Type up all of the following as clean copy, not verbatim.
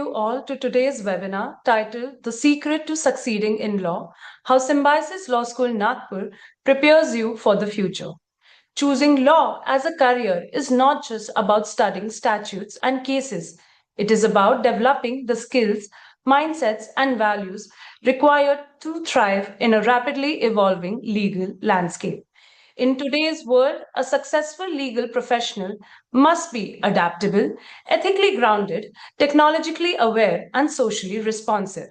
you all to today's webinar titled The Secret to Succeeding in Law: How Symbiosis Law School Nagpur Prepares You for the Future. Choosing law as a career is not just about studying statutes and cases, it is about developing the skills, mindsets, and values required to thrive in a rapidly evolving legal landscape. In today's world, a successful legal professional must be adaptable, ethically grounded, technologically aware, and socially responsive.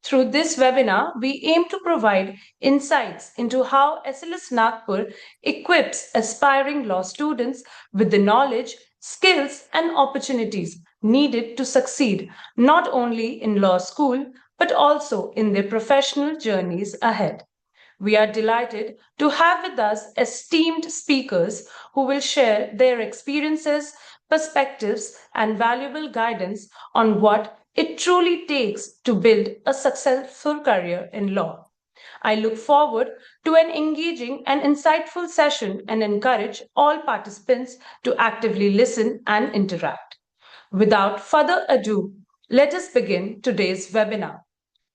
Through this webinar, we aim to provide insights into how SLS Nagpur equips aspiring law students with the knowledge, skills, and opportunities needed to succeed not only in law school but also in their professional journeys ahead. We are delighted to have with us esteemed speakers who will share their experiences, perspectives, and valuable guidance on what it truly takes to build a successful career in law. I look forward to an engaging and insightful session and encourage all participants to actively listen and interact. Without further ado, let us begin today's webinar.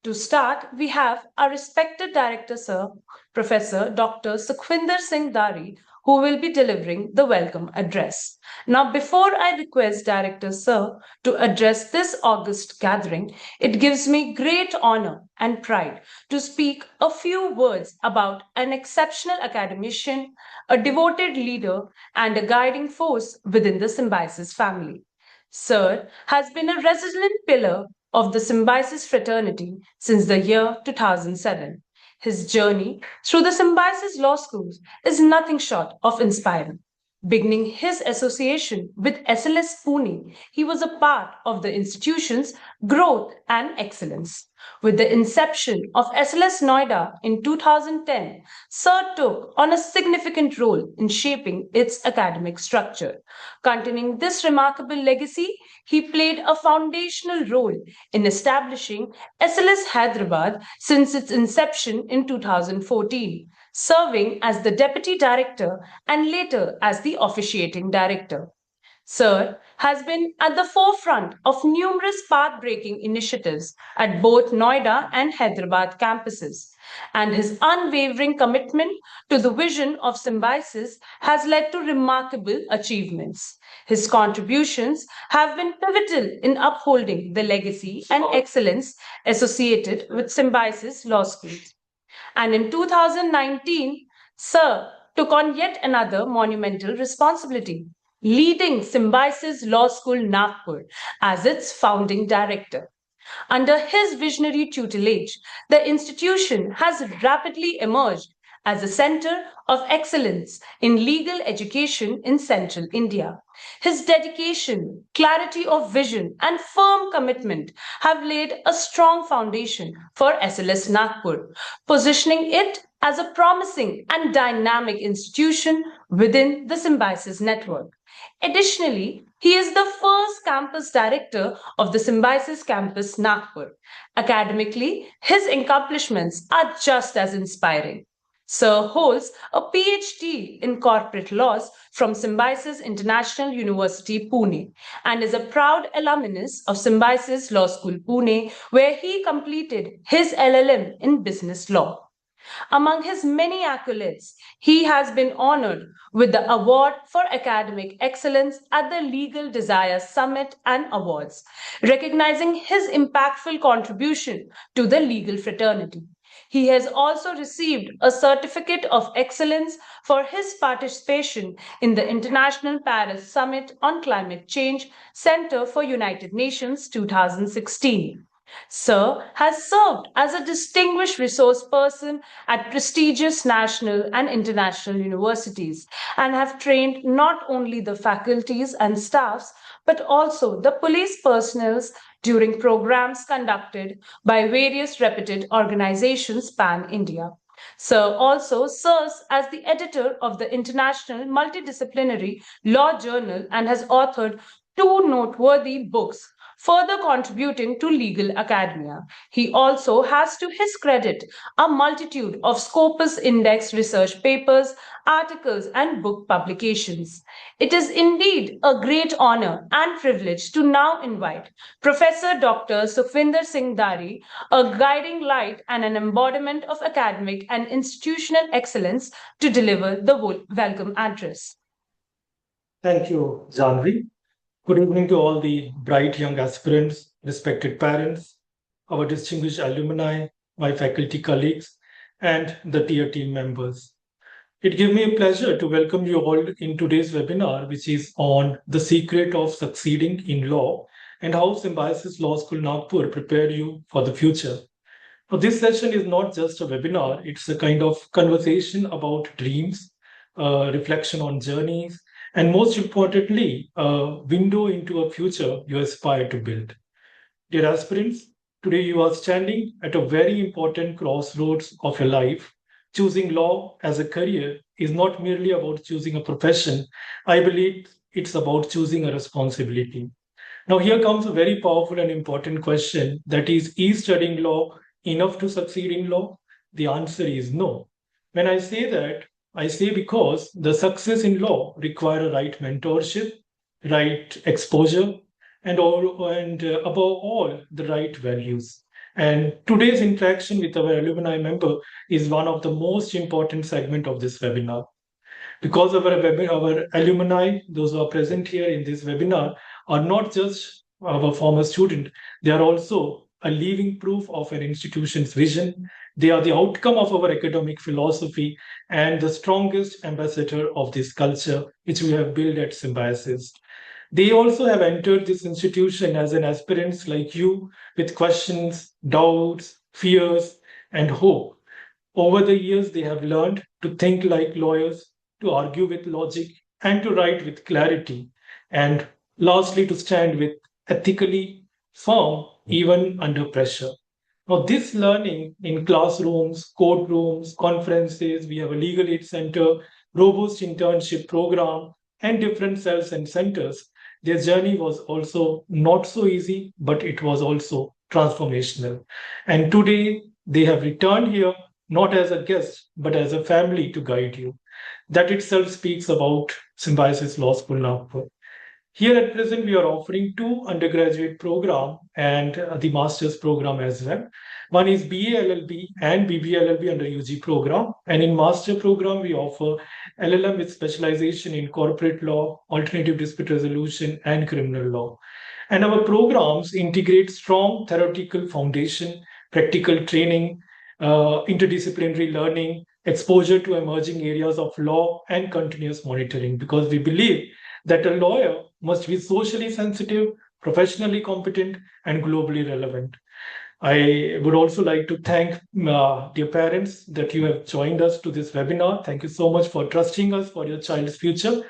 To start, we have our respected Director, Sir, Professor Dr. Sukhwinder Singh Dari, who will be delivering the welcome address. Now, before I request Director Sir to address this August gathering, it gives me great honor and pride to speak a few words about an exceptional academician, a devoted leader, and a guiding force within the Symbiosis family. Sir has been a resilient pillar of the Symbiosis fraternity since the year 2007. His journey through the Symbiosis Law Schools is nothing short of inspiring. Beginning his association with SLS Pune, he was a part of the institution's growth and excellence. With the inception of SLS Noida in 2010, Sir took on a significant role in shaping its academic structure. Continuing this remarkable legacy, he played a foundational role in establishing SLS Hyderabad since its inception in 2014, serving as the Deputy Director and later as the Officiating Director. Sir has been at the forefront of numerous path breaking initiatives at both Noida and Hyderabad campuses, and his unwavering commitment to the vision of symbiosis has led to remarkable achievements. His contributions have been pivotal in upholding the legacy and excellence associated with symbiosis law schools. And in 2019, Sir took on yet another monumental responsibility, leading Symbiosis Law School Nagpur as its founding director. Under his visionary tutelage, the institution has rapidly emerged as a center of excellence in legal education in central India. His dedication, clarity of vision, and firm commitment have laid a strong foundation for SLS Nagpur, positioning it as a promising and dynamic institution within the Symbiosis network. Additionally, he is the first campus director of the Symbiosis campus Nagpur. Academically, his accomplishments are just as inspiring. Sir holds a PhD in corporate laws from Symbiosis International University, Pune, and is a proud alumnus of Symbiosis Law School, Pune, where he completed his LLM in business law. Among his many accolades, he has been honored with the Award for Academic Excellence at the Legal Desire Summit and Awards, recognizing his impactful contribution to the legal fraternity. He has also received a Certificate of Excellence for his participation in the International Paris Summit on Climate Change Center for United Nations 2016. Sir has served as a distinguished resource person at prestigious national and international universities and have trained not only the faculties and staffs but also the police personnel during programs conducted by various reputed organizations pan India. Sir also serves as the editor of the International Multidisciplinary Law Journal and has authored two noteworthy books further contributing to legal academia. He also has to his credit a multitude of Scopus Index research papers, articles, and book publications. It is indeed a great honor and privilege to now invite Professor Dr. Sukhvinder Singh Dari, a guiding light and an embodiment of academic and institutional excellence, to deliver the welcome address. Thank you, Janvi. Good evening to all the bright young aspirants, respected parents, our distinguished alumni, my faculty colleagues, and the tier team members. It gives me a pleasure to welcome you all in today's webinar, which is on the secret of succeeding in law and how Symbiosis Law School Nagpur prepare you for the future. Now, this session is not just a webinar, it's a kind of conversation about dreams, reflection on journeys, and most importantly, a window into a future you aspire to build. Dear aspirants, today you are standing at a very important crossroads of your life. Choosing law as a career is not merely about choosing a profession. I believe it's about choosing a responsibility. Now, here comes a very powerful and important question, that is studying law enough to succeed in law? The answer is no. When I say that, I say because the success in law require a right mentorship, right exposure, and above all, the right values. And today's interaction with our alumni member is one of the most important segment of this webinar. Because our alumni, those who are present here in this webinar, are not just our former student, they are also a living proof of an institution's vision. They are the outcome of our academic philosophy and the strongest ambassador of this culture, which we have built at Symbiosis. They also have entered this institution as an aspirants like you with questions, doubts, fears, and hope. Over the years, they have learned to think like lawyers, to argue with logic, and to write with clarity. And lastly, to stand with ethically firm even under pressure. Now, this learning in classrooms, courtrooms, conferences, we have a legal aid center, robust internship program, and different cells and centers. Their journey was also not so easy, but it was also transformational. And today, they have returned here not as a guest, but as a family to guide you. That itself speaks about Symbiosis Law School Nagpur. Here at present, we are offering two undergraduate program and the master's program as well. One is BA LLB and BBA LLB under UG program. And in master program, we offer LLM with specialization in corporate law, alternative dispute resolution, and criminal law. And our programs integrate strong theoretical foundation, practical training, interdisciplinary learning, exposure to emerging areas of law, and continuous monitoring, because we believe that a lawyer must be socially sensitive, professionally competent, and globally relevant. I would also like to thank dear parents that you have joined us to this webinar. Thank you so much for trusting us for your child's future.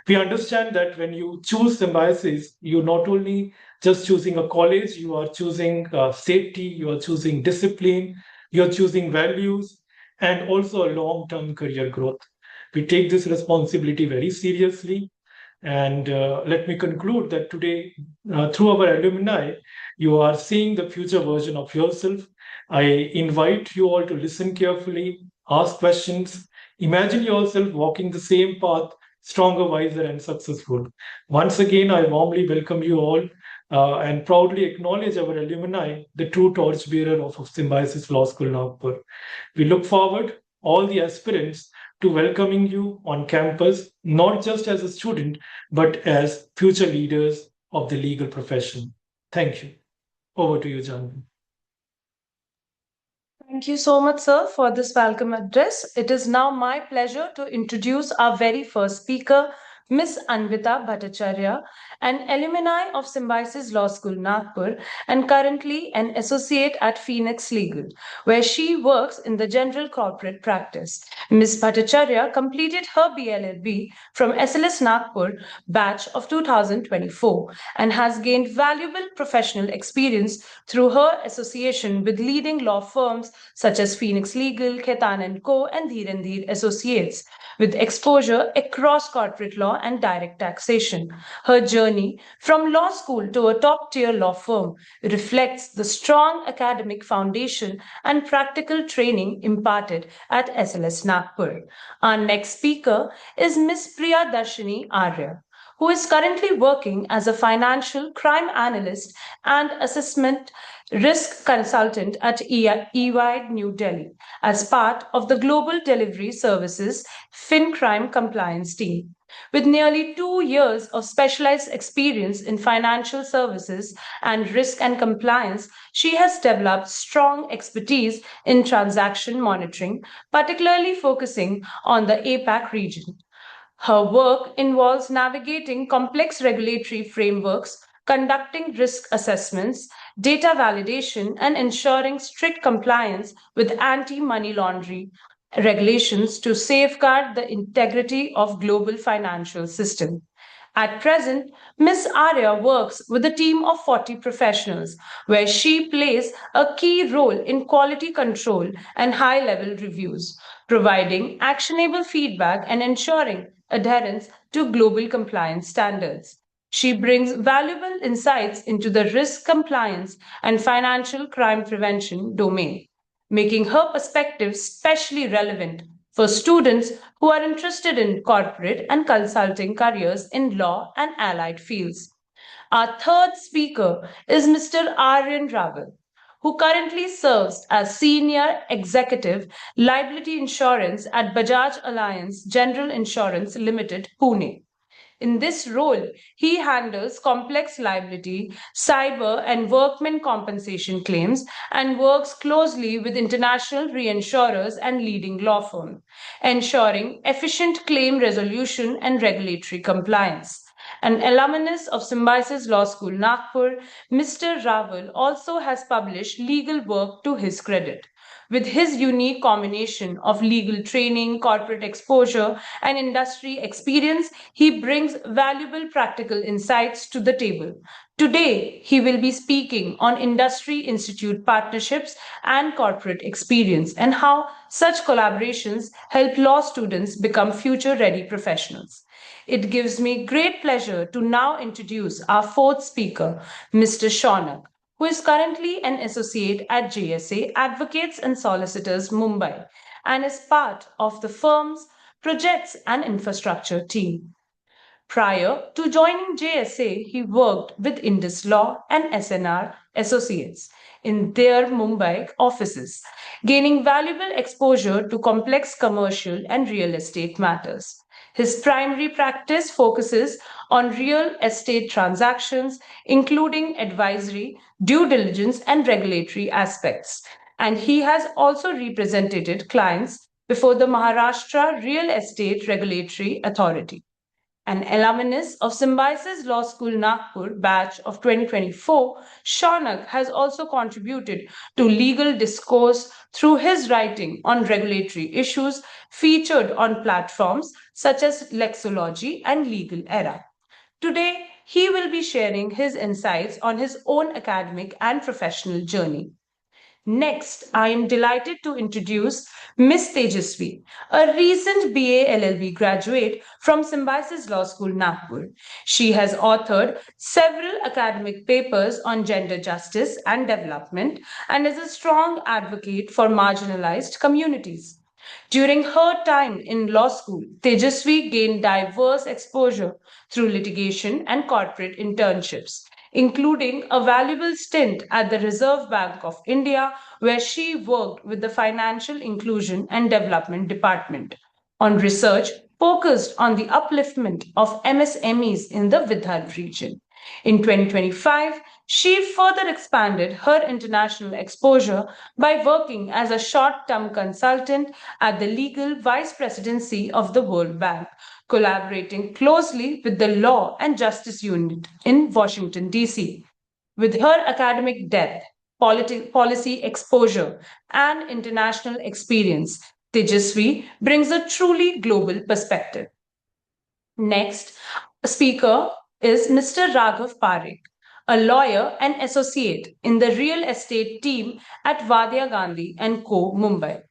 We understand that when you choose Symbiosis, you're not only just choosing a college, you are choosing safety, you are choosing discipline, you're choosing values, and also a long-term career growth. We take this responsibility very seriously. And let me conclude that today, through our alumni, you are seeing the future version of yourself. I invite you all to listen carefully, ask questions, imagine yourself walking the same path, stronger, wiser, and successful. Once again, I warmly welcome you all and proudly acknowledge our alumni, the true torchbearer of Symbiosis Law School Nagpur. We look forward, all the aspirants, to welcoming you on campus, not just as a student, but as future leaders of the legal profession. Thank you. Over to you, Janvi. Thank you so much, sir, for this welcome address. It is now my pleasure to introduce our very first speaker, Ms. Anvita Bhattacharya, an alumni of Symbiosis Law School Nagpur and currently an associate at Phoenix Legal, where she works in the general corporate practice. Ms. Bhattacharya completed her BLLB from SLS Nagpur batch of 2024 and has gained valuable professional experience through her association with leading law firms such as Phoenix Legal, Khetan & Co. and Dheer Associates, with exposure across corporate law law and direct taxation. Her journey from law school to a top tier law firm reflects the strong academic foundation and practical training imparted at SLS Nagpur. Our next speaker is Ms. Priya Darshini Arya, who is currently working as a financial crime analyst and assessment risk consultant at EY New Delhi as part of the Global Delivery Services FinCrime Compliance team. With nearly 2 years of specialized experience in financial services and risk and compliance, she has developed strong expertise in transaction monitoring, particularly focusing on the APAC region. Her work involves navigating complex regulatory frameworks, conducting risk assessments, data validation, and ensuring strict compliance with anti money laundering regulations to safeguard the integrity of global financial system. At present, Ms. Arya works with a team of 40 professionals where she plays a key role in quality control and high level reviews, providing actionable feedback and ensuring adherence to global compliance standards. She brings valuable insights into the risk compliance and financial crime prevention domain, making her perspective especially relevant for students who are interested in corporate and consulting careers in law and allied fields. Our third speaker is Mr. Aryan Raval, who currently serves as Senior Executive Liability Insurance at Bajaj Alliance General Insurance Limited, Pune. In this role, he handles complex liability, cyber, and workmen compensation claims and works closely with international reinsurers and leading law firms, ensuring efficient claim resolution and regulatory compliance. An alumnus of Symbiosis Law School, Nagpur, Mr. Raval also has published legal work to his credit. With his unique combination of legal training, corporate exposure, and industry experience, he brings valuable practical insights to the table. Today, he will be speaking on industry institute partnerships and corporate experience and how such collaborations help law students become future ready professionals. It gives me great pleasure to now introduce our fourth speaker, Mr. Shaunak, who is currently an associate at JSA Advocates and Solicitors Mumbai and is part of the firm's projects and infrastructure team. Prior to joining JSA, he worked with Indus Law and SNR Associates in their Mumbai offices, gaining valuable exposure to complex commercial and real estate matters. His primary practice focuses on real estate transactions, including advisory, due diligence, and regulatory aspects. And he has also represented clients before the Maharashtra Real Estate Regulatory Authority. An alumnus of Symbiosis Law School Nagpur batch of 2024, Shaunak has also contributed to legal discourse through his writing on regulatory issues featured on platforms such as Lexology and Legal Era. Today, he will be sharing his insights on his own academic and professional journey. Next, I am delighted to introduce Miss Tejasvi, a recent BA LLB graduate from Symbiosis Law School, Nagpur. She has authored several academic papers on gender justice and development and is a strong advocate for marginalized communities. During her time in law school, Tejasvi gained diverse exposure through litigation and corporate internships, including a valuable stint at the Reserve Bank of India, where she worked with the Financial Inclusion and Development Department on research focused on the upliftment of MSMEs in the Vidarbha region. In 2025, she further expanded her international exposure by working as a short term consultant at the Legal Vice Presidency of the World Bank, collaborating closely with the Law and Justice Unit in Washington, D.C. With her academic depth, policy exposure, and international experience, Tejasvi brings a truly global perspective. Next speaker is Mr. Raghav Parekh, a lawyer and associate in the real estate team at Vadya Gandhi and Co. Mumbai.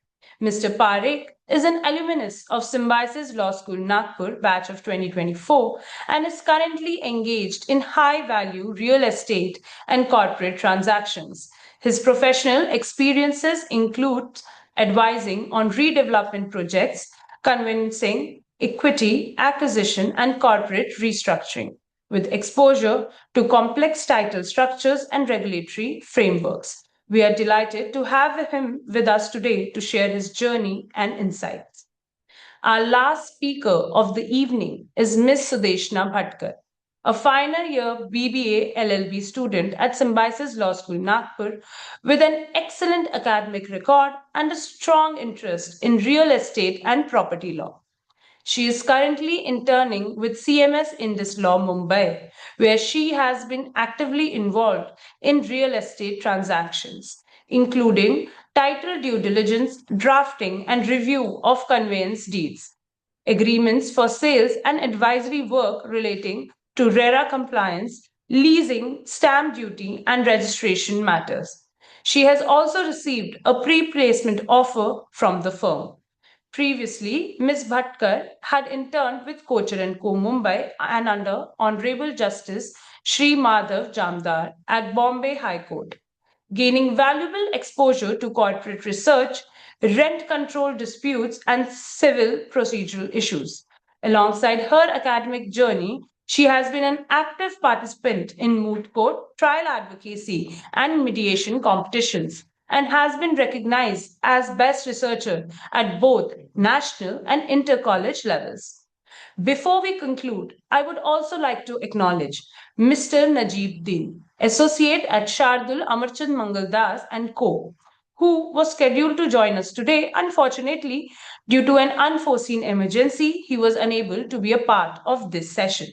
Mr. Parekh is an alumnus of Symbiosis Law School Nagpur batch of 2024 and is currently engaged in high value real estate and corporate transactions. His professional experiences include advising on redevelopment projects, convincing equity acquisition, and corporate restructuring, with exposure to complex title structures and regulatory frameworks. We are delighted to have him with us today to share his journey and insights. Our last speaker of the evening is Ms. Sudeshna Bhatkar, a final year BBA LLB student at Symbiosis Law School Nagpur with an excellent academic record and a strong interest in real estate and property law. She is currently interning with CMS Indus Law Mumbai, where she has been actively involved in real estate transactions, including title due diligence, drafting, and review of conveyance deeds, agreements for sales, and advisory work relating to RERA compliance, leasing, stamp duty, and registration matters. She has also received a pre placement offer from the firm. Previously, Ms. Bhatkar had interned with Kochar & Co. Mumbai and under Honorable Justice Sri Madhav Jamdar at Bombay High Court, gaining valuable exposure to corporate research, rent control disputes, and civil procedural issues. Alongside her academic journey, she has been an active participant in moot court, trial advocacy, and mediation competitions, and has been recognized as best researcher at both national and inter-college levels. Before we conclude, I would also like to acknowledge Mr. Najib Din, Associate at Shardul Amarchand Mangaldas and Co., who was scheduled to join us today. Unfortunately, due to an unforeseen emergency, he was unable to be a part of this session.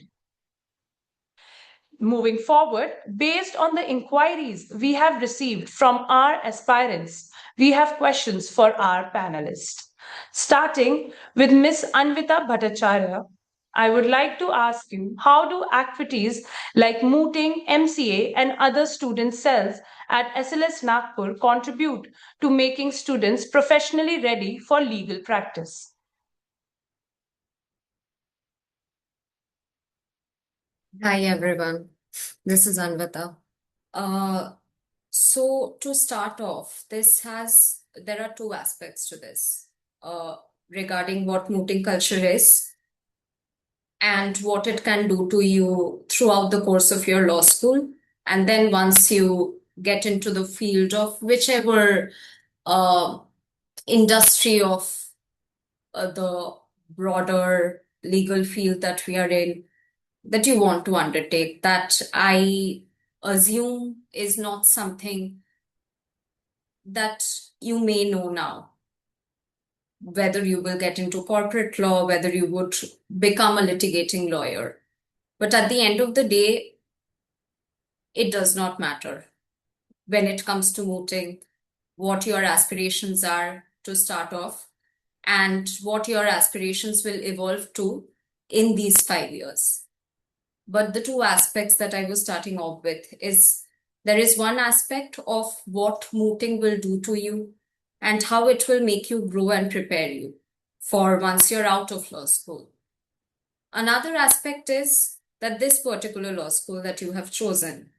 Moving forward, based on the inquiries we have received from our aspirants, we have questions for our panelists. Starting with Ms. Anvita Bhattacharya, I would like to ask you, how do activities like mooting, MCA, and other student cells at SLS Nagpur contribute to making students professionally ready for legal practice? Hi everyone, this is Anvita. So to start off, there are two aspects to this regarding what mooting culture is and what it can do to you throughout the course of your law school. And then once you get into the field of whichever industry of the broader legal field that we are in, that you want to undertake, that I assume is not something that you may know now. Whether you will get into corporate law, whether you would become a litigating lawyer. But at the end of the day, it does not matter when it comes to mooting what your aspirations are to start off and what your aspirations will evolve to in these 5 years. But the two aspects that I was starting off with is there is one aspect of what mooting will do to you and how it will make you grow and prepare you for once you're out of law school. Another aspect is that this particular law school that you have chosen,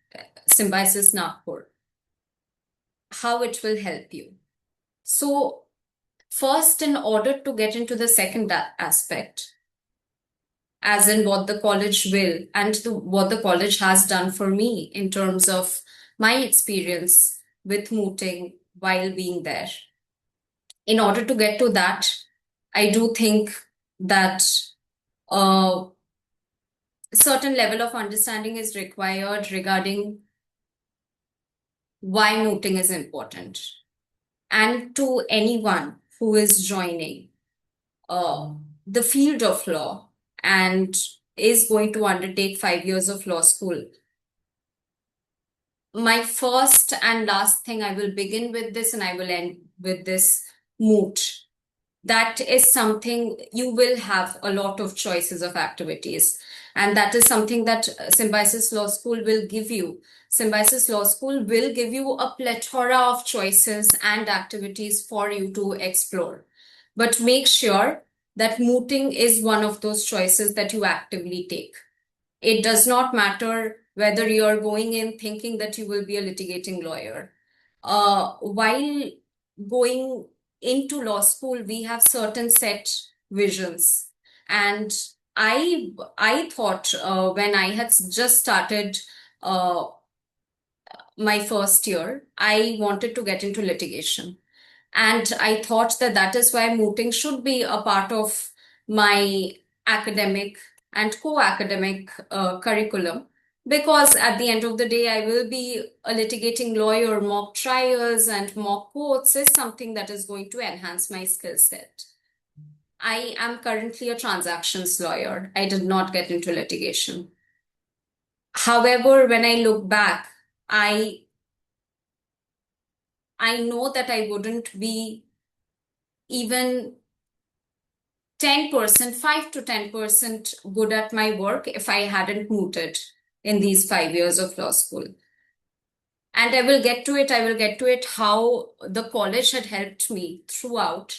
Symbiosis Nagpur, how it will help you. So first, in order to get into the second aspect, as in what the college will and what the college has done for me in terms of my experience with mooting while being there. In order to get to that, I do think that a certain level of understanding is required regarding why mooting is important. And to anyone who is joining the field of law and is going to undertake 5 years of law school, my first and last thing, I will begin with this and I will end with this: moot. That is something you will have a lot of choices of activities. And that is something that Symbiosis Law School will give you. Symbiosis Law School will give you a plethora of choices and activities for you to explore. but make sure that mooting is one of those choices that you actively take. It does not matter whether you're going in thinking that you will be a litigating lawyer. While going into law school, we have certain set visions. And I thought when I had just started uh, my first year, I wanted to get into litigation. And I thought that that is why mooting should be a part of my academic and co-academic curriculum. Because at the end of the day, I will be a litigating lawyer. Mock trials and mock courts is something that is going to enhance my skill set. I am currently a transactions lawyer. I did not get into litigation. However, when I look back, I know that I wouldn't be even 10%, 5 to 10% good at my work if I hadn't mooted in these 5 years of law school. And I will get to it how the college had helped me throughout.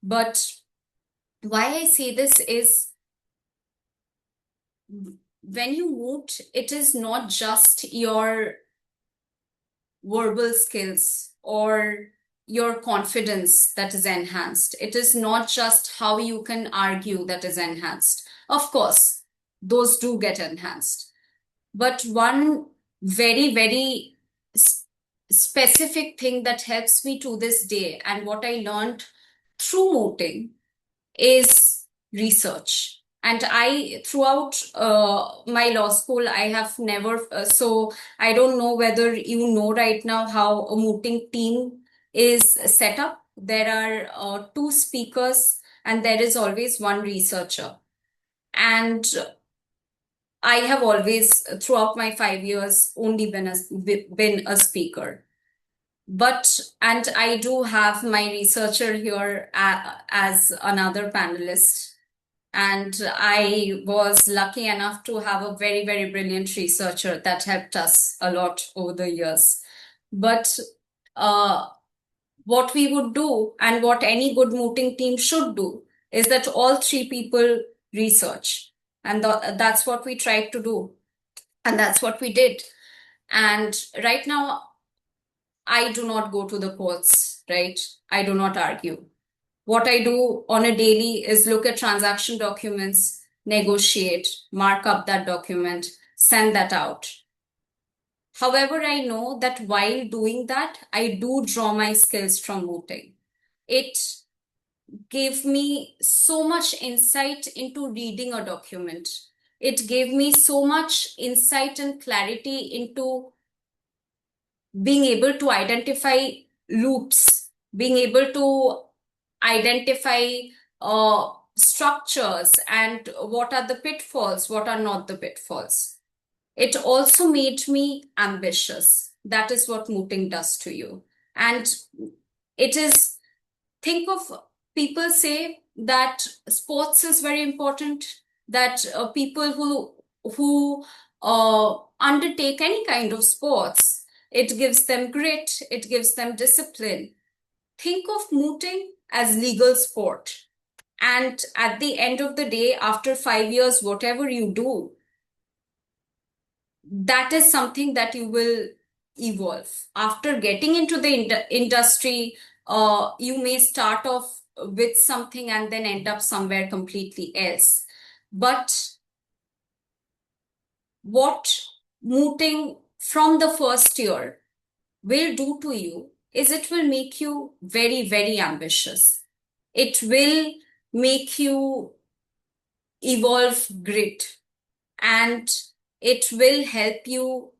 But why I say this is when you moot, it is not just your verbal skills or your confidence that is enhanced. It is not just how you can argue that is enhanced. Of course, those do get enhanced. But one very, very specific thing that helps me to this day, and what I learned through mooting, is research. And I, throughout my law school, I have never, so I don't know whether you know right now how a mooting team is set up. There are 2 speakers, and there is always one researcher. And I have always, throughout my 5 years, only been a speaker. And I do have my researcher here as another panelist. And I was lucky enough to have a very, very brilliant researcher that helped us a lot over the years. But what we would do, and what any good mooting team should do, is that all 3 people research. And that's what we tried to do. And that's what we did. And right now, I do not go to the courts, right? I do not argue. What I do on a daily is look at transaction documents, negotiate, mark up that document, send that out. However, I know that while doing that, I do draw my skills from mooting. It gave me so much insight into reading a document. It gave me so much insight and clarity into being able to identify loops, being able to identify structures, and what are the pitfalls, what are not the pitfalls. It also made me ambitious. That is what mooting does to you. And it is, think of, people say that sports is very important, that people who undertake any kind of sports, it gives them grit, it gives them discipline. Think of mooting as legal sport. And at the end of the day, after 5 years, whatever you do, that is something that you will evolve. After getting into the industry, you may start off with something and then end up somewhere completely else. But what mooting from the first year will do to you is it will make you very, very ambitious. It will make you evolve grit, and it will help you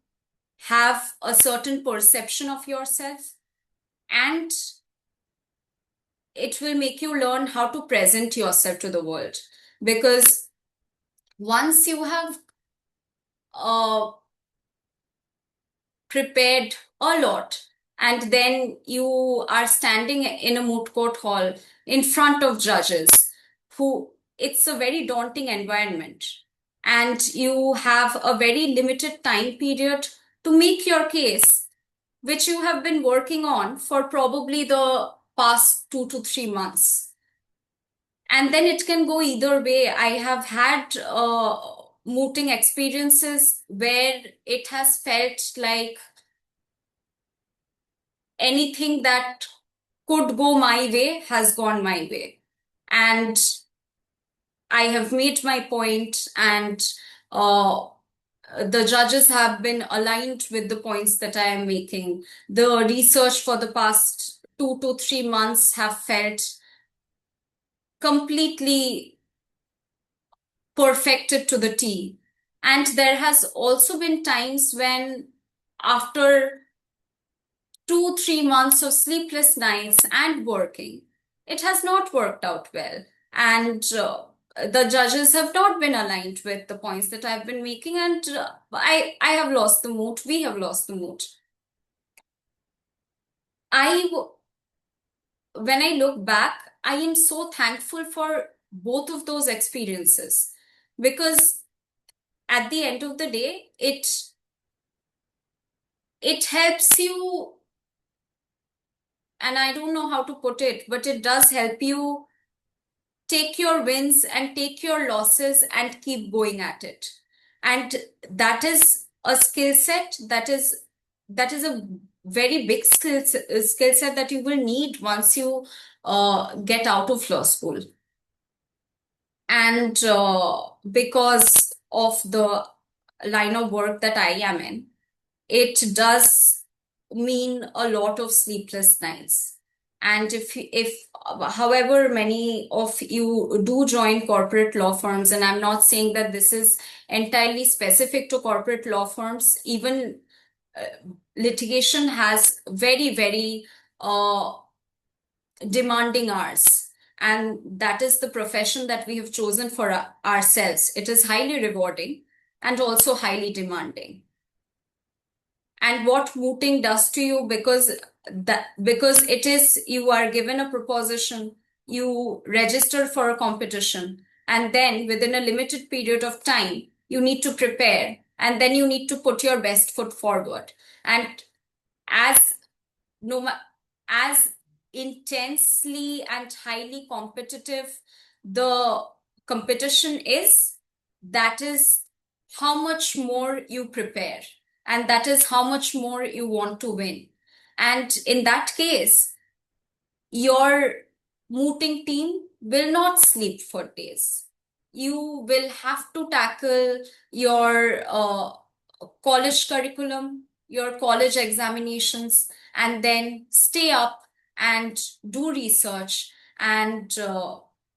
have a certain perception of yourself, and it will make you learn how to present yourself to the world. Because once you have prepared a lot, and then you are standing in a moot court hall in front of judges who, it's a very daunting environment, and you have a very limited time period to make your case, which you have been working on for probably the past 2 to 3 months. And then it can go either way. I have had mooting experiences where it has felt like anything that could go my way has gone my way. And I have made my point, and the judges have been aligned with the points that I am making. The research for the past 2 to 3 months have felt completely perfected to the T. And there has also been times when, after 2 3 months of sleepless nights and working, it has not worked out well. And the judges have not been aligned with the points that I've been making, and I have lost the mood. We have lost the mood. When I look back, I am so thankful for both of those experiences, because at the end of the day, it helps you, and I don't know how to put it, but it does help you take your wins and take your losses and keep going at it. And that is a skill set that is a very big skill set that you will need once you get out of law school. And because of the line of work that I am in, it does mean a lot of sleepless nights. And if however many of you do join corporate law firms, and I'm not saying that this is entirely specific to corporate law firms, even litigation has very, very demanding hours. And that is the profession that we have chosen for ourselves. It is highly rewarding and also highly demanding. And what mooting does to you, because it is, you are given a proposition, you register for a competition, and then within a limited period of time you need to prepare, and then you need to put your best foot forward. And as no ma- as intensely and highly competitive the competition is, that is how much more you prepare, and that is how much more you want to win. And in that case, your mooting team will not sleep for days. You will have to tackle your college curriculum, your college examinations, and then stay up and do research and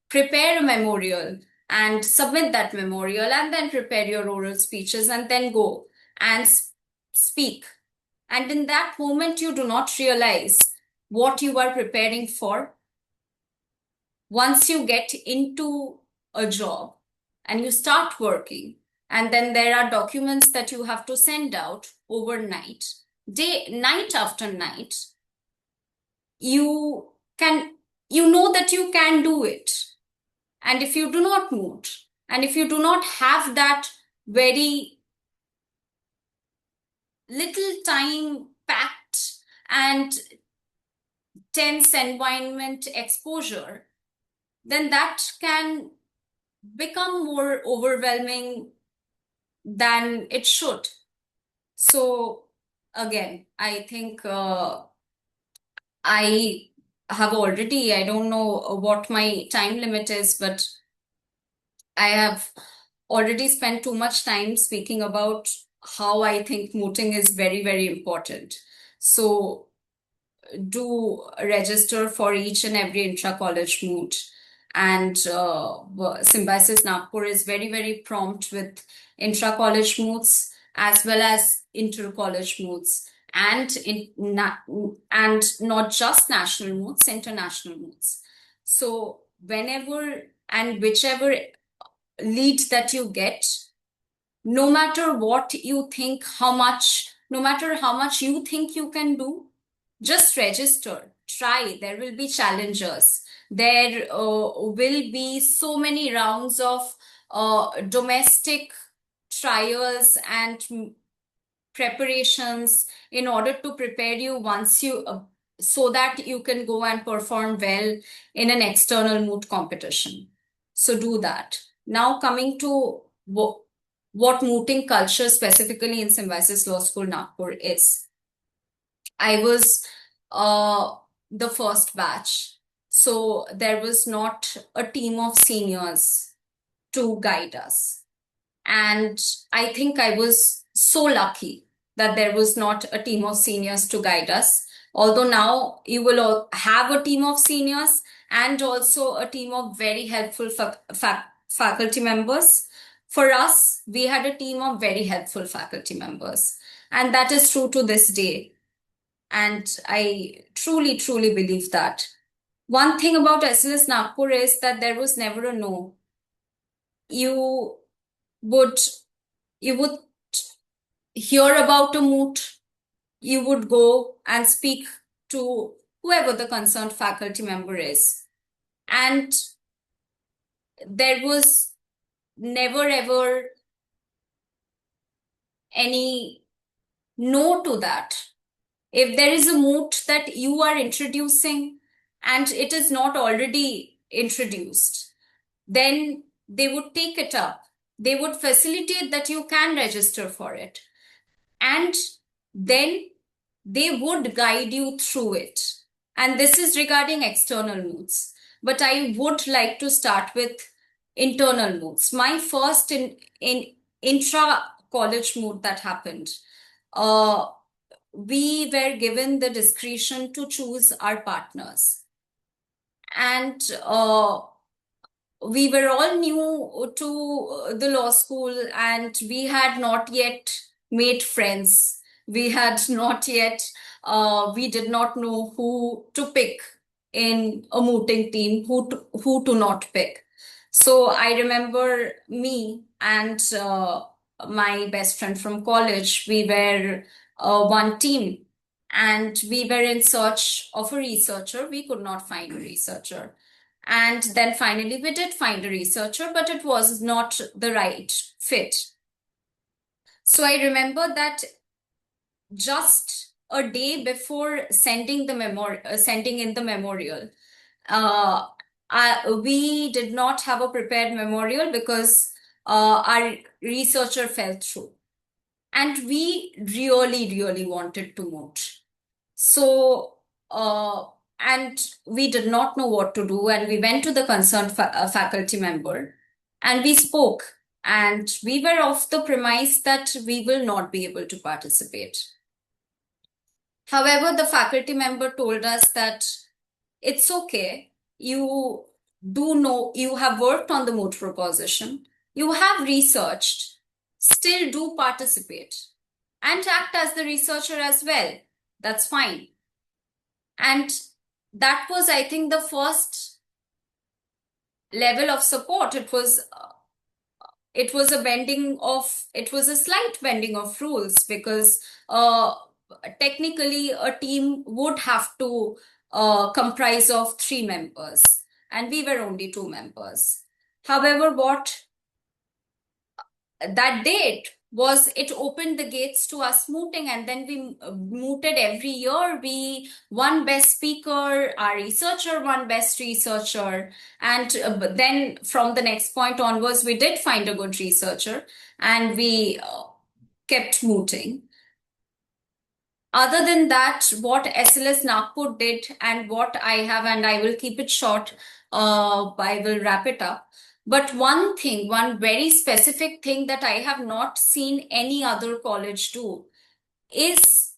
prepare a memorial and submit that memorial, and then prepare your oral speeches, and then go and speak. And in that moment, you do not realize what you are preparing for. Once you get into a job and you start working, and then there are documents that you have to send out overnight, night after night, you know that you can do it. And if you do not moot, and if you do not have that very little time packed and tense environment exposure, then that can become more overwhelming than it should. So again, I think I I don't know what my time limit is, but I have already spent too much time speaking about how I think mooting is very, very important. So do register for each and every intra-college moot. And Symbiosis Nagpur is very, very prompt with intra-college moots as well as inter-college moots, and and not just national moots, international moots. So whenever and whichever lead that you get, no matter what you think, no matter how much you think you can do, just register, try. There will be challengers. There will be so many rounds of domestic trials and preparations in order to prepare you so that you can go and perform well in an external moot competition. So do that. Now coming to what mooting culture specifically in Symbiosis Law School Nagpur is. I was the first batch. So there was not a team of seniors to guide us. And I think I was so lucky that there was not a team of seniors to guide us. Although now you will have a team of seniors and also a team of very helpful faculty members. For us, we had a team of very helpful faculty members. And that is true to this day. And I truly, truly believe that. One thing about SLS Nagpur is that there was never a no. You would you would hear about a moot, you would go and speak to whoever the concerned faculty member is. And there was never ever any no to that. If there is a moot that you are introducing and it is not already introduced, then they would take it up. They would facilitate that you can register for it. And then they would guide you through it. And this is regarding external moots. But I would like to start with internal moots. My first in intra college moot that happened, we were given the discretion to choose our partners. And we were all new to the law school and we had not yet made friends. We had not yet, we did not know who to pick in a mooting team, who to not pick. So I remember me and my best friend from college, we were one team and we were in search of a researcher. We could not find a researcher. And then finally, we did find a researcher, but it was not the right fit. So I remember that just a day before sending in the memorial, we did not have a prepared memorial because our researcher fell through. And we really, really wanted to moot. So, and we did not know what to do. And we went to the concerned faculty member and we spoke. And we were of the premise that we will not be able to participate. However, the faculty member told us that it's okay. You do know, you have worked on the moot proposition, you have researched, still do participate and act as the researcher as well. That's fine. And that was, I think, the first level of support. It was a slight bending of rules because technically a team would have to comprise of 3 members and we were only 2 members. However, what that did was it opened the gates to us mooting, and then we mooted every year. We won best speaker, our researcher won best researcher, and then from the next point onwards, we did find a good researcher and we kept mooting. Other than that, what SLS Nagpur did and what I have, and I will keep it short, I will wrap it up. But one very specific thing that I have not seen any other college do is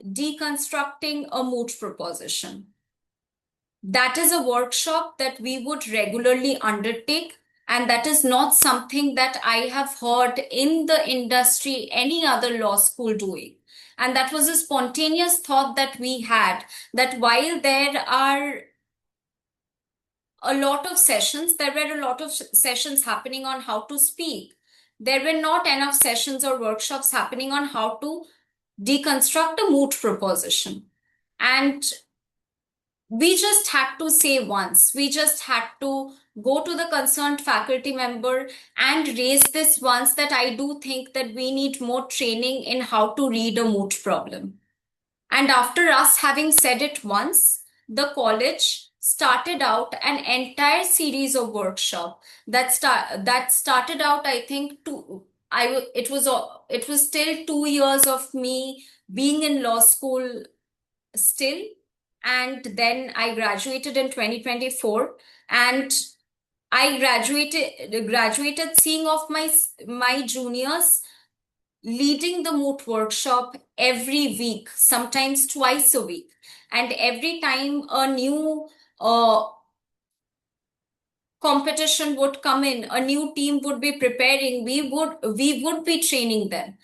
deconstructing a moot proposition. That is a workshop that we would regularly undertake, and that is not something that I have heard in the industry any other law school doing. And that was a spontaneous thought that we had, that while there are a lot of sessions, there were a lot of sessions happening on how to speak. There were not enough sessions or workshops happening on how to deconstruct a moot proposition. And we just had to say once, we just had to go to the concerned faculty member and raise this once, that I do think that we need more training in how to read a moot problem. And after us having said it once, the college started out an entire series of workshop that started out, I think, it was still 2 years of me being in law school still, and then I graduated in 2024, and I graduated seeing of my juniors leading the moot workshop every week, sometimes twice a week. And every time a new competition would come in, a new team would be preparing, we would be training them,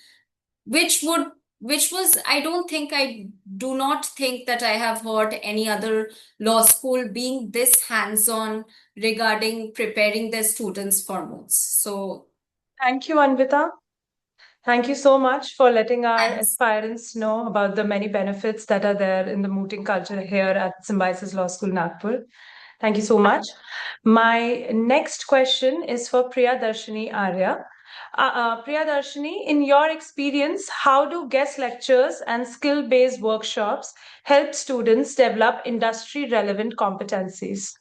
which would which was, I do not think that I have heard any other law school being this hands-on regarding preparing their students for moots. So Thank you, Anvita. Thank you so much for letting our thanks. aspirants know about the many benefits that are there in the mooting culture here at Symbiosis Law School, Nagpur. Thank you so much. My next question is for Priyadarshini Arya. Priyadarshini, in your experience, how do guest lectures and skill-based workshops help students develop industry-relevant competencies?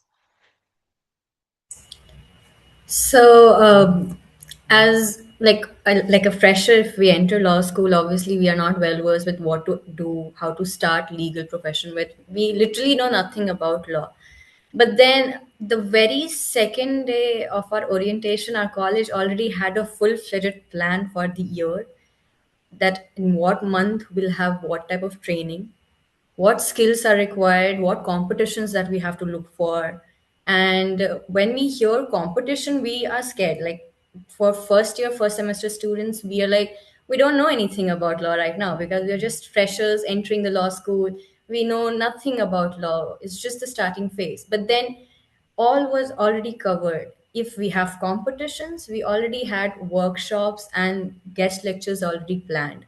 So, as like a fresher, if we enter law school, obviously we are not well versed with what to do, how to start legal profession with. We literally know nothing about law. But then the very second day of our orientation, our college already had a full-fledged plan for the year, that in what month we'll have what type of training, what skills are required, what competitions that we have to look for. And when we hear competition, we are scared. Like for first year, first semester students, we are like, we don't know anything about law right now because we are just freshers entering the law school. We know nothing about law. It's just the starting phase. But then all was already covered. If we have competitions, we already had workshops and guest lectures already planned.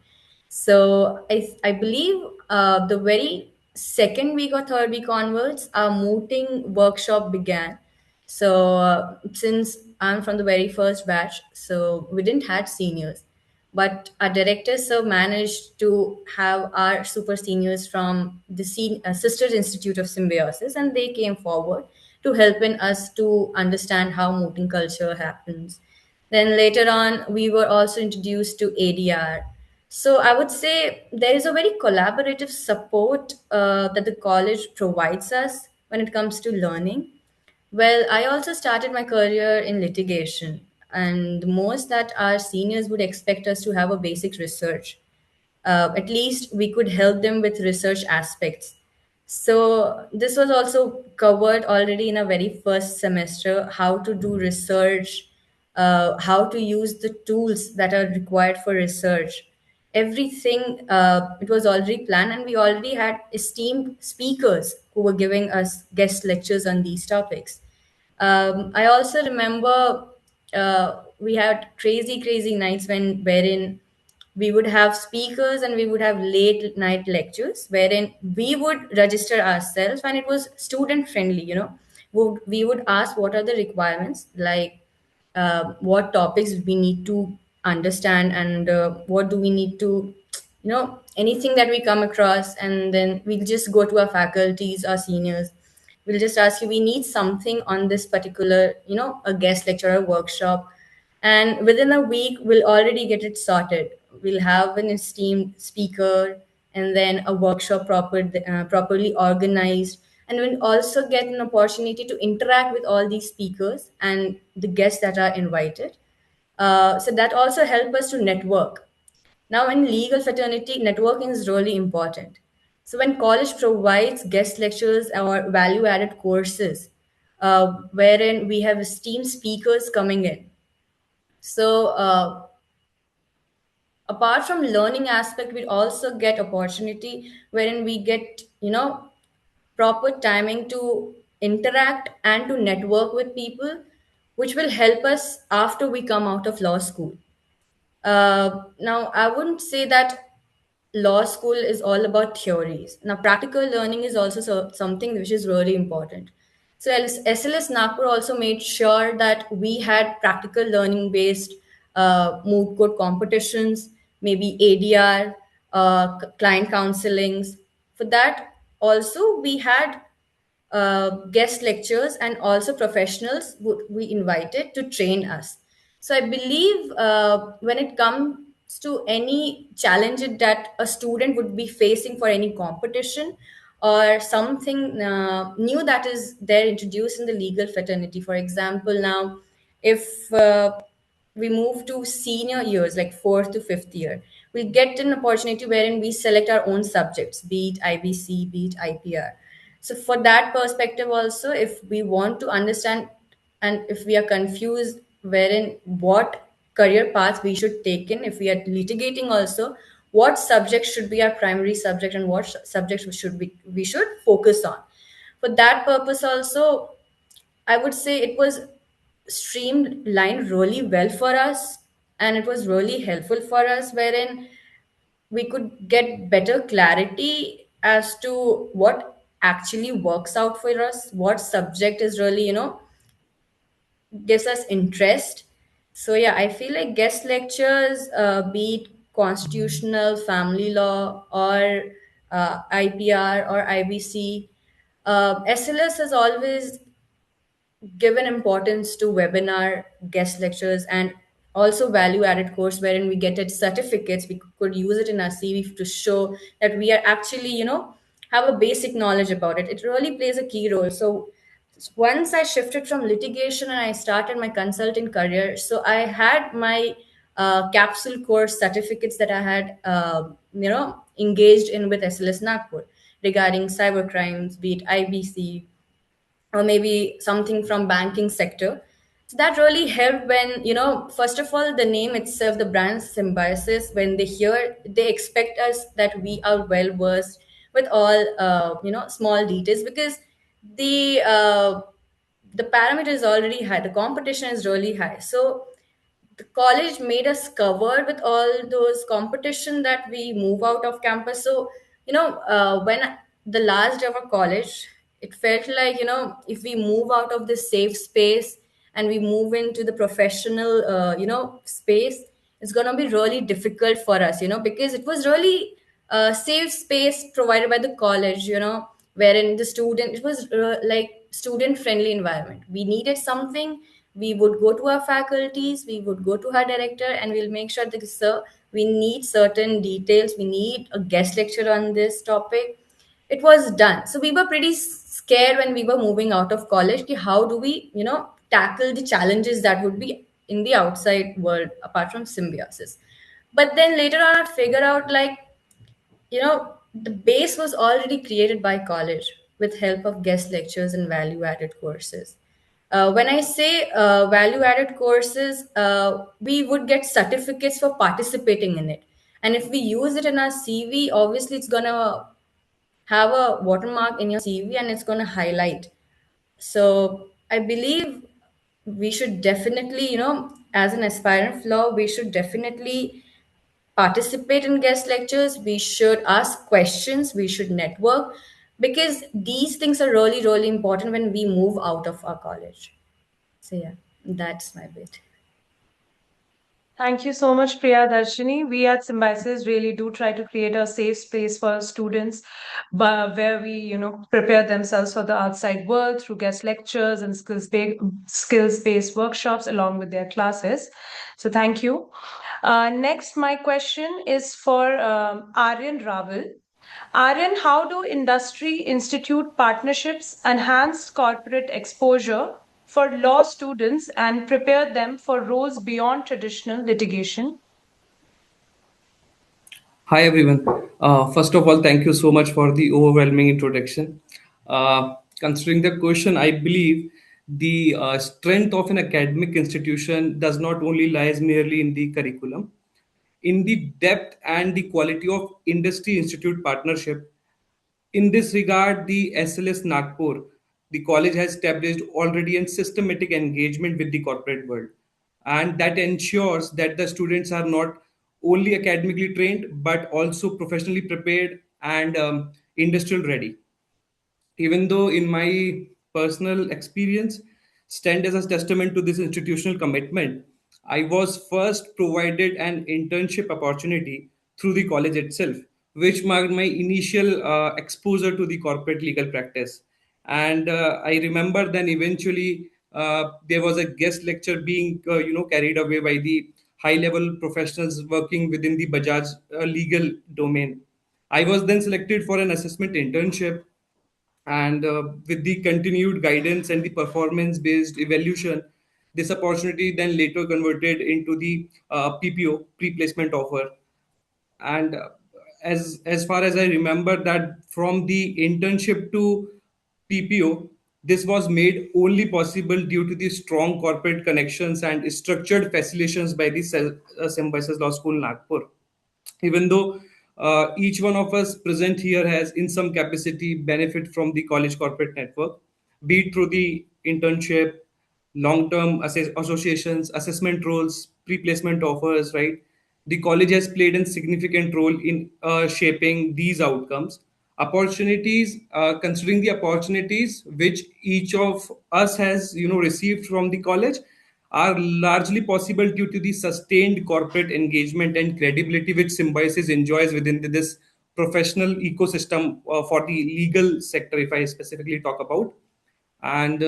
So I believe the very second week or third week onwards, our mooting workshop began. So since I'm from the very first batch, so we didn't had seniors, but our director sir managed to have our super seniors from the Sisters Institute of Symbiosis, and they came forward to help in us to understand how mooting culture happens. Then later on, we were also introduced to ADR. So I would say there is a very collaborative support that the college provides us when it comes to learning. Well, I also started my career in litigation, and the most that our seniors would expect us to have a basic research. At least we could help them with research aspects. So this was also covered already in a very first semester, how to do research, how to use the tools that are required for research. Everything, it was already planned, and we already had esteemed speakers who were giving us guest lectures on these topics. I also remember we had crazy, crazy nights wherein we would have speakers and we would have late night lectures wherein we would register ourselves, and it was student friendly. We would ask what are the requirements, like what topics we need to understand, and what do we need to, anything that we come across, and then we'll just go to our faculties, our seniors. We'll just ask you, we need something on this particular, a guest lecture or workshop, and within a week we'll already get it sorted. We'll have an esteemed speaker, and then a workshop properly organized, and we'll also get an opportunity to interact with all these speakers and the guests that are invited. So that also help us to network. Now, in legal fraternity, networking is really important. So, when college provides guest lectures or value added courses, wherein we have esteemed speakers coming in. So, apart from learning aspect, we also get opportunity wherein we get, proper timing to interact and to network with people, which will help us after we come out of law school. Now, I wouldn't say that law school is all about theories. Now, practical learning is also something which is really important. So, SLS Nagpur also made sure that we had practical learning based moot court competitions, maybe ADR, client counselings, For that, also, we had guest lectures and also professionals we invited to train us. So I believe when it comes to any challenge that a student would be facing for any competition or something new that is there introduced in the legal fraternity, for example, now if we move to senior years like fourth to fifth year, we get an opportunity wherein we select our own subjects, be it IBC, be it IPR. So for that perspective also, if we want to understand and if we are confused wherein what career path we should take in, if we are litigating also, what subject should be our primary subject and what subjects we should focus on. For that purpose also, I would say it was streamlined really well for us, and it was really helpful for us wherein we could get better clarity as to what actually works out for us, what subject is really, gives us interest. So yeah, I feel like guest lectures, be it constitutional, family law, or IPR or IBC, SLS has always given importance to webinar guest lectures and also value added course wherein we get it certificates. We could use it in our CV to show that we are actually, have a basic knowledge about it. It really plays a key role. So once I shifted from litigation and I started my consulting career, so I had my capsule course certificates that I had, engaged in with SLS Nagpur regarding cyber crimes, be it IBC, or maybe something from banking sector. So that really helped when, first of all, the name itself, the brand Symbiosis, when they hear, they expect us that we are well versed with all, small details, because the uh, the parameter is already high, the competition is really high. So the college made us covered with all those competition that we move out of campus. So when the last day of our college, it felt like, if we move out of this safe space and we move into the professional space, it's going to be really difficult for us, because it was really a safe space provided by the college, wherein the student, it was like student friendly environment. We needed something, we would go to our faculties, we would go to our director, and we'll make sure that, sir, we need certain details, we need a guest lecture on this topic. It was done. So we were pretty scared when we were moving out of college, ki how do we, tackle the challenges that would be in the outside world apart from symbiosis. But then later on I figured out, like, the base was already created by college with help of guest lectures and value added courses. When I say value added courses, we would get certificates for participating in it. And if we use it in our CV, obviously it's going to have a watermark in your CV and it's going to highlight. So I believe we should definitely, as an aspirant law, we should definitely participate in guest lectures, we should ask questions, we should network, because these things are really, really important when we move out of our college. So, yeah, that's my bit. Thank you so much, Priya Darshini. We at Symbiosis really do try to create a safe space for students, but where we, prepare themselves for the outside world through guest lectures and skills-based workshops along with their classes. So thank you. Next, my question is for Aryan Raval. Aryan, how do industry institute partnerships enhance corporate exposure for law students and prepare them for roles beyond traditional litigation? Hi everyone. First of all, thank you so much for the overwhelming introduction. Considering the question, I believe the strength of an academic institution does not only lies merely in the curriculum, in the depth and the quality of industry institute partnership. In this regard, the SLS Nagpur, the college has established already a systematic engagement with the corporate world. And that ensures that the students are not only academically trained, but also professionally prepared and industrial ready. Even though, in my personal experience, stand as a testament to this institutional commitment, I was first provided an internship opportunity through the college itself, which marked my initial exposure to the corporate legal practice. And I remember then eventually there was a guest lecture being carried away by the high level professionals working within the Bajaj legal domain. I was then selected for an assessment internship, and with the continued guidance and the performance based evaluation, this opportunity then later converted into the PPO, pre placement offer. And as far as I remember, that from the internship to PPO, this was made only possible due to the strong corporate connections and structured facilitations by the Symbiosis Law School Nagpur. Even though each one of us present here has in some capacity benefit from the college corporate network, be it through the internship, long-term associations, assessment roles, pre-placement offers, right? The college has played a significant role in shaping these outcomes. Opportunities, considering the opportunities which each of us has, received from the college, are largely possible due to the sustained corporate engagement and credibility which Symbiosis enjoys within this professional ecosystem for the legal sector, if I specifically talk about. And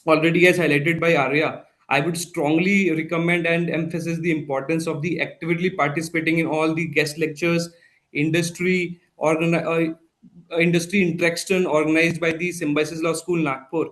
already as highlighted by Arya, I would strongly recommend and emphasize the importance of the actively participating in all the guest lectures, industry, industry interaction organized by the Symbiosis Law School Nagpur.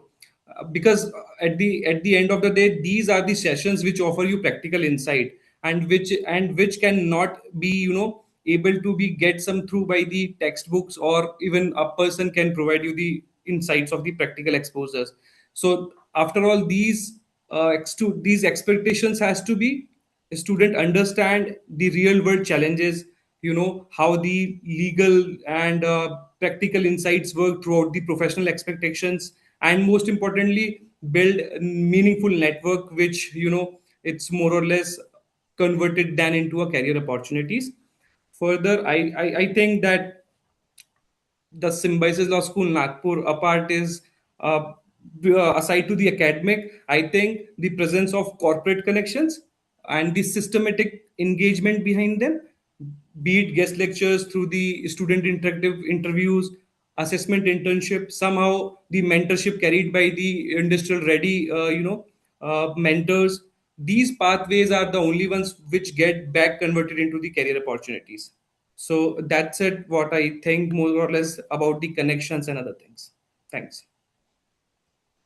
Because at the end of the day, these are the sessions which offer you practical insight, and which cannot be able to be get some through by the textbooks, or even a person can provide you the insights of the practical exposures. So after all, these expectations has to be a student understand the real world challenges, how the legal and practical insights work throughout the professional expectations, and most importantly build a meaningful network which it's more or less converted then into a career opportunities. Further, I think that the Symbiosis Law School Nagpur apart is aside to the academic, I think the presence of corporate connections and the systematic engagement behind them, be it guest lectures through the student interactive interviews, assessment internship, somehow the mentorship carried by the industrial ready, mentors. These pathways are the only ones which get back converted into the career opportunities. So that's it, what I think more or less about the connections and other things. Thanks.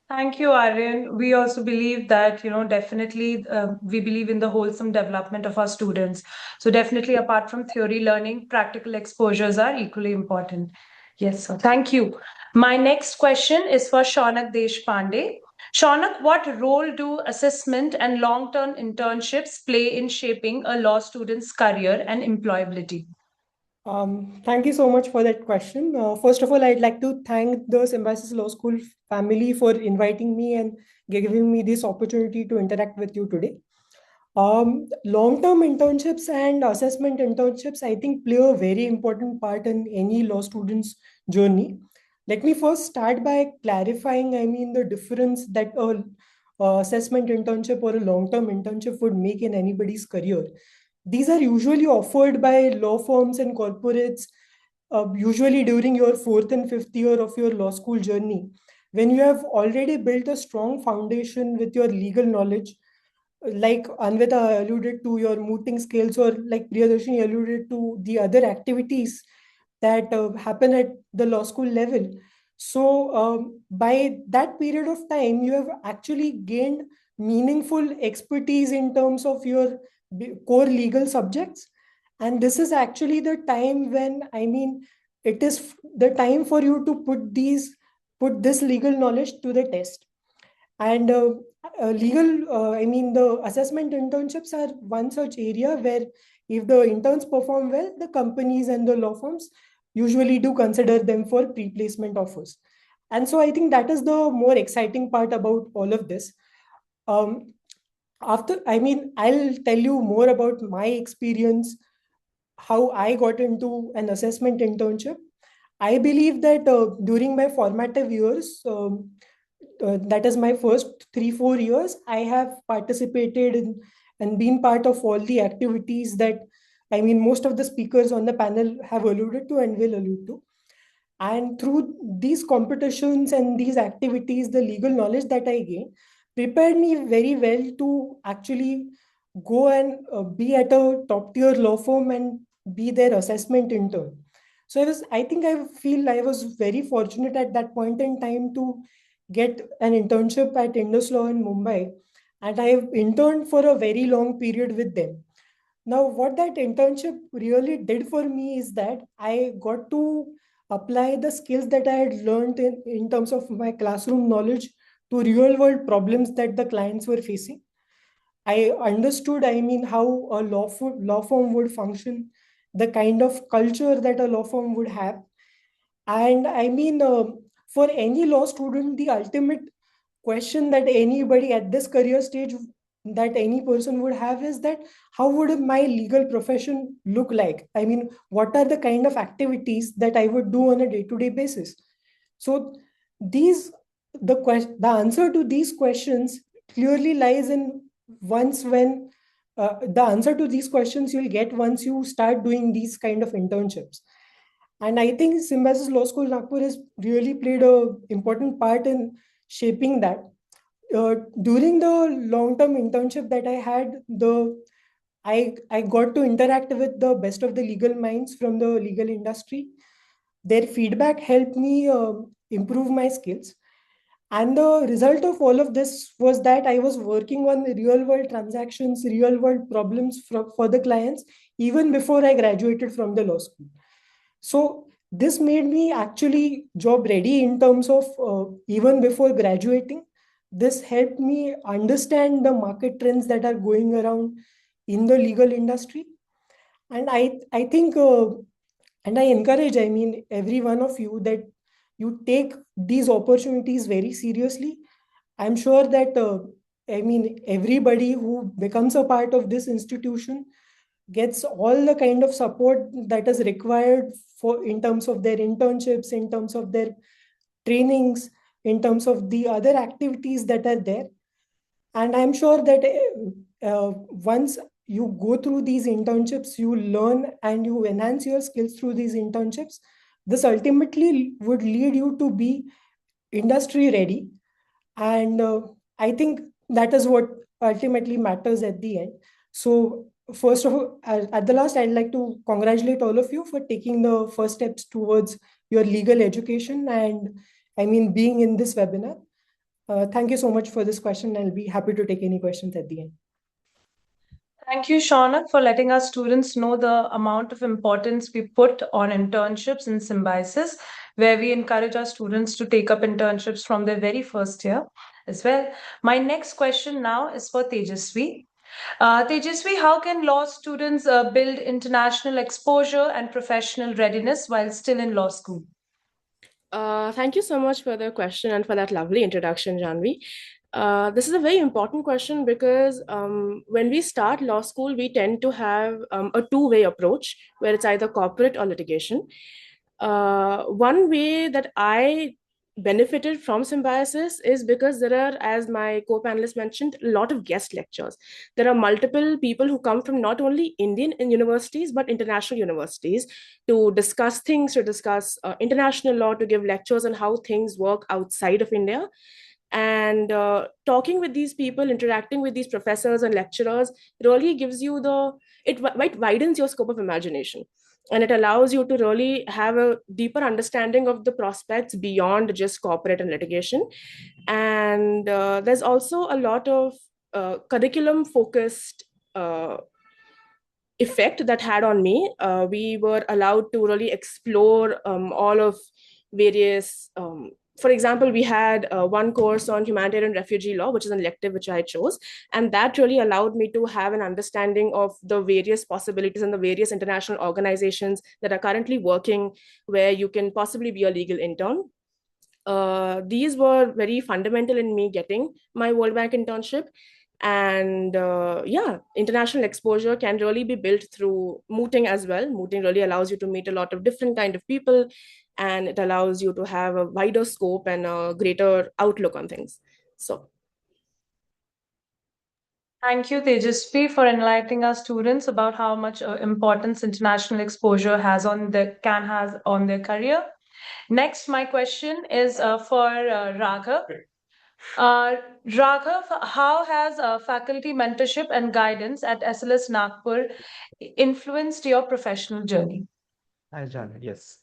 Thank you, Aryan. We also believe that, definitely we believe in the wholesome development of our students. So, definitely, apart from theory learning, practical exposures are equally important. Yes, sir. Thank you. My next question is for Shaunak Deshpande. Shaunak, what role do assessment and long term internships play in shaping a law student's career and employability? Thank you so much for that question. First of all, I'd like to thank the Symbiosis Law School family for inviting me and giving me this opportunity to interact with you today. Long-term internships and assessment internships, I think, play a very important part in any law student's journey. Let me first start by clarifying, the difference that a assessment internship or a long-term internship would make in anybody's career. These are usually offered by law firms and corporates, usually during your fourth and fifth year of your law school journey, when you have already built a strong foundation with your legal knowledge, like Anvita alluded to your mooting skills, or like Priyadarshini alluded to the other activities that happen at the law school level. So by that period of time, you have actually gained meaningful expertise in terms of your core legal subjects. And this is actually the time when, it is the time for you to put this legal knowledge to the test. And the assessment internships are one such area where if the interns perform well, the companies and the law firms usually do consider them for pre-placement offers. And so I think that is the more exciting part about all of this. I'll tell you more about my experience, how I got into an assessment internship. I believe that during my formative years, that is my first 3 4 years, I have participated in and been part of all the activities that I mean, most of the speakers on the panel have alluded to and will allude to. And through these competitions and these activities, the legal knowledge that I gained prepared me very well to actually go and be at a top tier law firm and be their assessment intern. So I feel I was very fortunate at that point in time to get an internship at Indus Law in Mumbai. And I've interned for a very long period with them. Now, what that internship really did for me is that I got to apply the skills that I had learned in terms of my classroom knowledge to real world problems that the clients were facing. I understood, I mean, how a law firm would function, the kind of culture that a law firm would have. And I mean, for any law student, the ultimate question that anybody at this career stage that any person would have is that how would my legal profession look like? I mean, what are the kind of activities that I would do on a day-to-day basis? So these the answer to these questions clearly lies in once when the answer to these questions you'll get once you start doing these kind of internships. And I think Symbiosis Law School Nagpur has really played a important part in shaping that. During the long-term internship that I had, I got to interact with the best of the legal minds from the legal industry. Their feedback helped me improve my skills. And the result of all of this was that I was working on real world transactions, real world problems for the clients, even before I graduated from the law school. So this made me actually job ready in terms of even before graduating. This helped me understand the market trends that are going around in the legal industry. And I think, and I encourage, I mean, every one of you that you take these opportunities very seriously. I'm sure that, I mean, everybody who becomes a part of this institution gets all the kind of support that is required for in terms of their internships, in terms of their trainings, in terms of the other activities that are there. And I'm sure that once you go through these internships, you learn and you enhance your skills through these internships. This ultimately would lead you to be industry ready. And I think that is what ultimately matters at the end. So first of all, at the last, I'd like to congratulate all of you for taking the first steps towards your legal education and I mean being in this webinar. Thank you so much for this question. I'll be happy to take any questions at the end. Thank you, Shauna, for letting our students know the amount of importance we put on internships in Symbiosis, where we encourage our students to take up internships from their very first year as well. My next question now is for Tejasvi. Tejasvi, how can law students build international exposure and professional readiness while still in law school? Thank you so much for the question and for that lovely introduction, Janvi. This is a very important question because when we start law school, we tend to have a two-way approach where it's either corporate or litigation. One way that I benefited from Symbiosis is because there are, as my co-panelist mentioned, a lot of guest lectures. There are multiple people who come from not only Indian universities, but international universities to discuss things, to discuss international law, to give lectures on how things work outside of India. And talking with these people, interacting with these professors and lecturers really gives you it widens your scope of imagination. And it allows you to really have a deeper understanding of the prospects beyond just corporate and litigation. And there's also a lot of curriculum focused effect that had on me. We were allowed to really explore all of various for example, we had one course on humanitarian refugee law, which is an elective which I chose. And that really allowed me to have an understanding of the various possibilities and the various international organizations that are currently working where you can possibly be a legal intern. These were very fundamental in me getting my World Bank internship. And international exposure can really be built through mooting as well. Mooting really allows you to meet a lot of different kind of people, and it allows you to have a wider scope and a greater outlook on things. So Thank you, Tejasvi, for enlightening our students about how much importance international exposure can has on their career. Next, my question is for Raghav. Uh, Raghav, how has faculty mentorship and guidance at SLS Nagpur influenced your professional journey? Hi, Jan. Yes.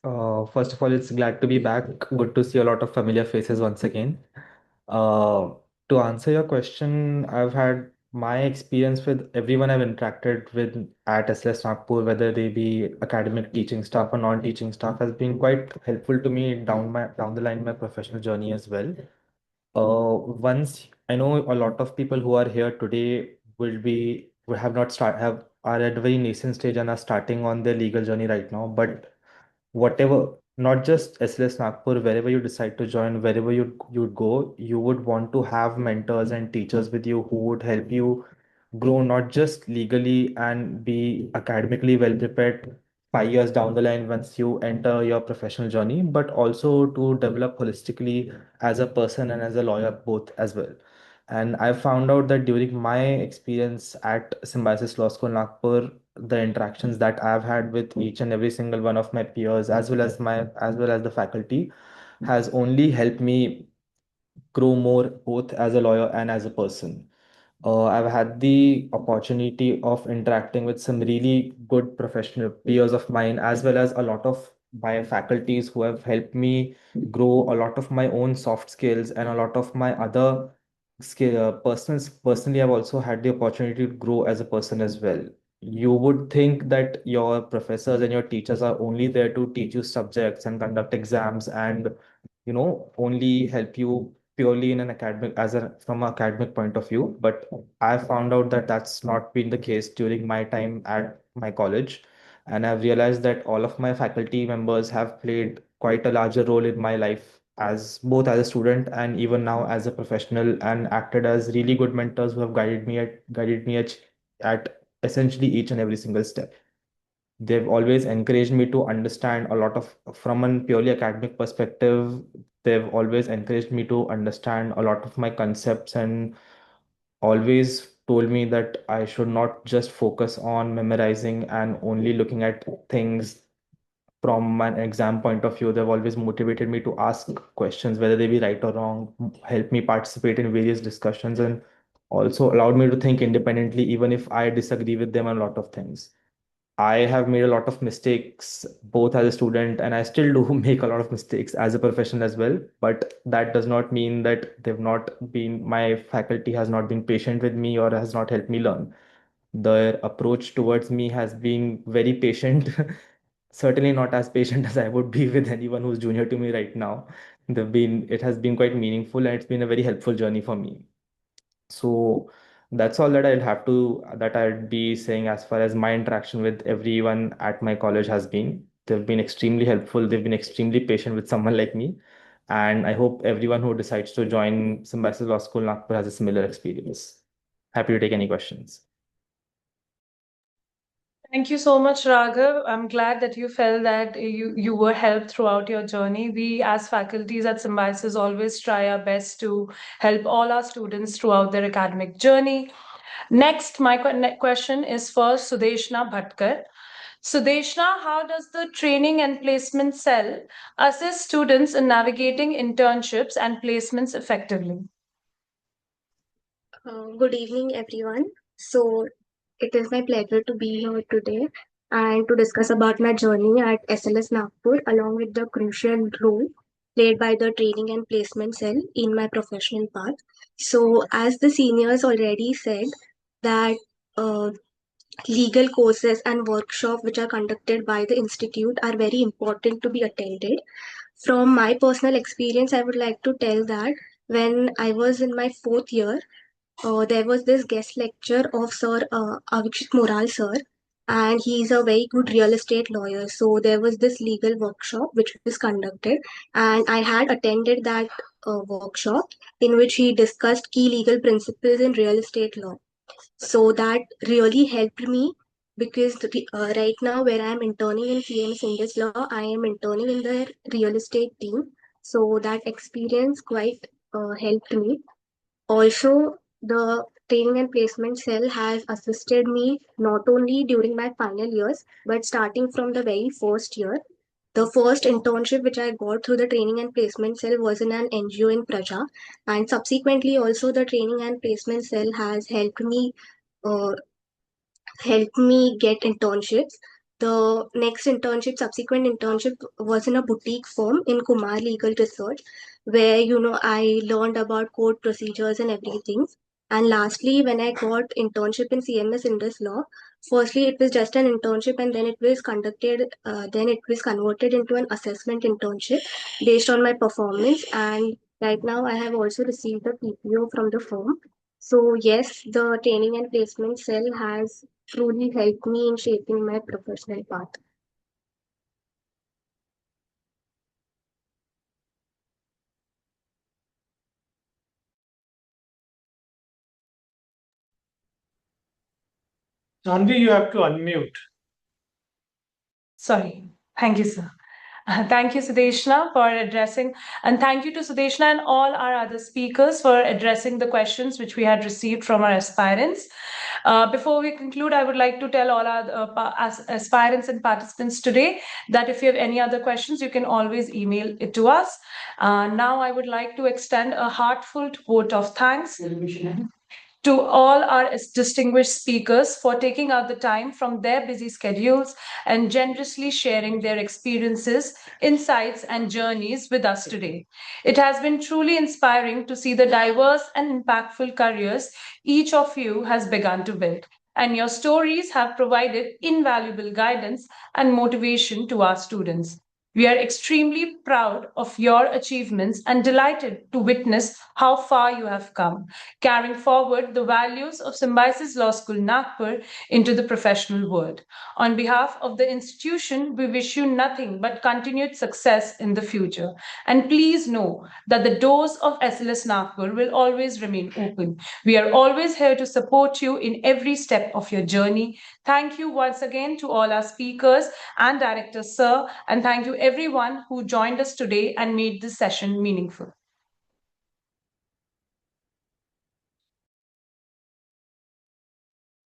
First of all, it's glad to be back. Good to see a lot of familiar faces once again. Uh, to answer your question, I've had my experience with everyone I've interacted with at SLS Nagpur, whether they be academic teaching staff or non-teaching staff, has been quite helpful to me down the line in my professional journey as well. Once I know a lot of people who are here today will have not start have are at a very nascent stage and are starting on their legal journey right now. But whatever, not just SLS Nagpur, wherever you decide to join, wherever you'd go, you would want to have mentors and teachers with you who would help you grow not just legally and be academically well prepared 5 years down the line once you enter your professional journey, but also to develop holistically as a person and as a lawyer both as well. And I found out that during my experience at Symbiosis Law School Nagpur, the interactions that I've had with each and every single one of my peers, as well as the faculty, has only helped me grow more both as a lawyer and as a person. I've had the opportunity of interacting with some really good professional peers of mine, as well as a lot of my faculties who have helped me grow a lot of my own soft skills and a lot of my other skill. Personally, I've also had the opportunity to grow as a person as well. You would think that your professors and your teachers are only there to teach you subjects and conduct exams and only help you purely in an academic as a from an academic point of view, but I found out that that's not been the case during my time at my college, and I've realized that all of my faculty members have played quite a larger role in my life as both as a student and even now as a professional, and acted as really good mentors who have guided me at essentially each and every single step. They've always encouraged me to understand a lot of from a purely academic perspective. They've always encouraged me to understand a lot of my concepts and always told me that I should not just focus on memorizing and only looking at things from an exam point of view. They've always motivated me to ask questions, whether they be right or wrong, help me participate in various discussions, and also allowed me to think independently, even if I disagree with them on a lot of things. I have made a lot of mistakes both as a student, and I still do make a lot of mistakes as a professional as well. But that does not mean that my faculty has not been patient with me or has not helped me learn. Their approach towards me has been very patient, certainly not as patient as I would be with anyone who's junior to me right now. It has been quite meaningful and it's been a very helpful journey for me. So that's all that I'd be saying as far as my interaction with everyone at my college has been. They've been extremely helpful. They've been extremely patient with someone like me. And I hope everyone who decides to join Symbiosis Law School Nagpur has a similar experience. Happy to take any questions. Thank you so much, Raghav. I'm glad that you felt that you were helped throughout your journey. We, as faculties at Symbiosis, always try our best to help all our students throughout their academic journey. Next, my question is for Sudeshna Bhatkar. Sudeshna, how does the training and placement cell assist students in navigating internships and placements effectively? Good evening, everyone. So, it is my pleasure to be here today and to discuss about my journey at SLS Nagpur along with the crucial role played by the training and placement cell in my professional path. So, as the seniors already said, that uh, legal courses and workshops which are conducted by the institute are very important to be attended. From my personal experience, I would like to tell that when I was in my fourth year, there was this guest lecture of Sir Avikshit Moral sir, and he is a very good real estate lawyer. So there was this legal workshop which was conducted, and I had attended that workshop in which he discussed key legal principles in real estate law. So that really helped me because right now where I am interning in CMS Indus Law, I am interning in the real estate team. So that experience quite helped me. Also, the training and placement cell has assisted me not only during my final years, but starting from the very first year. The first internship which I got through the training and placement cell was in an NGO in Praja, and subsequently also the training and placement cell has uh, helped me get internships. The next internship, subsequent internship, was in a boutique firm in Kumar Legal Research, where I learned about court procedures and everything. And lastly, when I got internship in CMS Indus Law, firstly it was just an internship, and then then it was converted into an assessment internship based on my performance. And right now, I have also received a PPO from the firm. So yes, the training and placement cell has truly helped me in shaping my professional path. Janvi, you have to unmute. Sorry. Thank you, sir. Thank you, Sudeshna, for addressing, and thank you to Sudeshna and all our other speakers for addressing the questions which we had received from our aspirants. Before we conclude, I would like to tell all our aspirants and participants today that if you have any other questions, you can always email it to us. Now, I would like to extend a heartfelt vote of thanks to all our distinguished speakers for taking out the time from their busy schedules and generously sharing their experiences, insights, and journeys with us today. It has been truly inspiring to see the diverse and impactful careers each of you has begun to build. And your stories have provided invaluable guidance and motivation to our students. We are extremely proud of your achievements and delighted to witness how far you have come, carrying forward the values of Symbiosis Law School Nagpur into the professional world. On behalf of the institution, we wish you nothing but continued success in the future. And please know that the doors of SLS Nagpur will always remain open. We are always here to support you in every step of your journey. Thank you once again to all our speakers and directors, sir, and thank you everyone who joined us today and made this session meaningful.